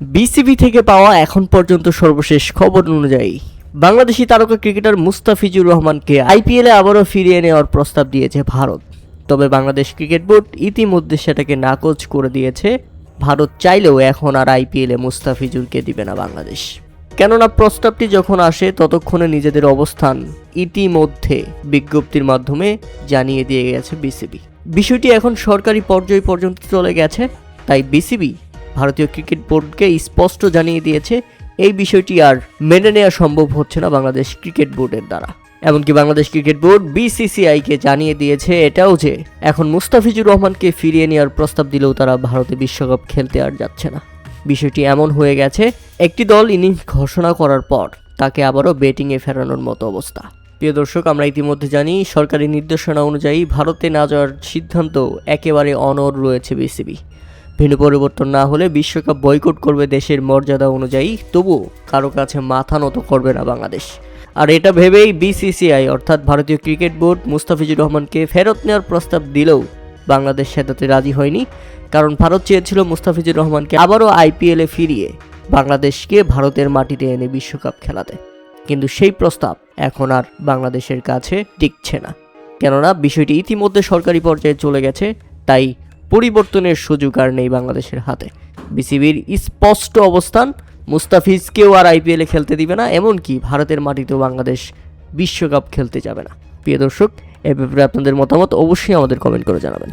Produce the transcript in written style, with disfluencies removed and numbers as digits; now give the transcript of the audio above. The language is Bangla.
বিসিবি থেকে পাওয়া এখন পর্যন্ত সর্বশেষ খবর অনুযায়ী বাংলাদেশি তারকা ক্রিকেটার মুস্তাফিজুর রহমানকে আইপিএলে আবারও ফিরিয়ে নেওয়ার প্রস্তাব দিয়েছে ভারত। তবে বাংলাদেশ ক্রিকেট বোর্ড ইতিমধ্যে সেটাকে নাকচ করে দিয়েছে। ভারত চাইলেও এখন আর আইপিএলে মুস্তাফিজুরকে দিবে না বাংলাদেশ। কেননা প্রস্তাবটি যখন আসে ততক্ষণে নিজেদের অবস্থান ইতিমধ্যে বিজ্ঞপ্তির মাধ্যমে জানিয়ে দিয়ে গেছে বিসিবি। বিষয়টি এখন সরকারি পর্যায় পর্যন্ত চলে গেছে, তাই বিসিবি ভারতীয় ক্রিকেট বোর্ডকে স্পষ্ট জানিয়ে দিয়েছে এই বিষয়টি আর মেনে নেওয়া সম্ভব হচ্ছে না বাংলাদেশ ক্রিকেট বোর্ডের দ্বারা। এমনকি বাংলাদেশ ক্রিকেট বোর্ড বিসিসিআইকে জানিয়ে দিয়েছে এটাও যে এখন মুস্তাফিজুর রহমানকে ফিরিয়ে নেওয়ার প্রস্তাব দিলেও তারা ভারতে বিশ্বকাপ খেলতে আর যাচ্ছে না। বিষয়টি এমন হয়ে গেছে, একটি দল ইনিংস ঘোষণা করার পর তাকে আবারও ব্যাটিংয়ে ফেরানোর মতো অবস্থা। প্রিয় দর্শক, আমরা ইতিমধ্যে জানি সরকারি নির্দেশনা অনুযায়ী ভারতে না যাওয়ার সিদ্ধান্ত একেবারে অনড় রয়েছে বিসিবি। ভেন্যু পরিবর্তন না হলে বিশ্বকাপ বয়কট করবে দেশের মর্যাদা অনুযায়ী, তবুও কারো কাছে মাথা নত করবে না বাংলাদেশ। আর এটা ভেবেই বিসিসিআই অর্থাৎ ভারতীয় ক্রিকেট বোর্ড মুস্তাফিজুর রহমানকে ফেরত নেওয়ার প্রস্তাব দিলেও বাংলাদেশ সেটাতে রাজি হয়নি। কারণ ভারত চেয়েছিল মুস্তাফিজুর রহমানকে আবারও আইপিএলে ফিরিয়ে বাংলাদেশকে ভারতের মাটিতে এনে বিশ্বকাপ খেলাতে। কিন্তু সেই প্রস্তাব এখন আর বাংলাদেশের কাছে টিকছে না, কেননা বিষয়টি ইতিমধ্যে সরকারি পর্যায়ে চলে গেছে। তাই পরিবর্তনের সুযোগ আর নেই বাংলাদেশের হাতে। বিসিবির স্পষ্ট অবস্থান, মুস্তাফিজকেও আর আইপিএলে খেলতে দিবে না, এমনকি ভারতের মাটিতেও বাংলাদেশ বিশ্বকাপ খেলতে যাবে না। প্রিয় দর্শক, এ ব্যাপারে আপনাদের মতামত অবশ্যই আমাদের কমেন্ট করে জানাবেন।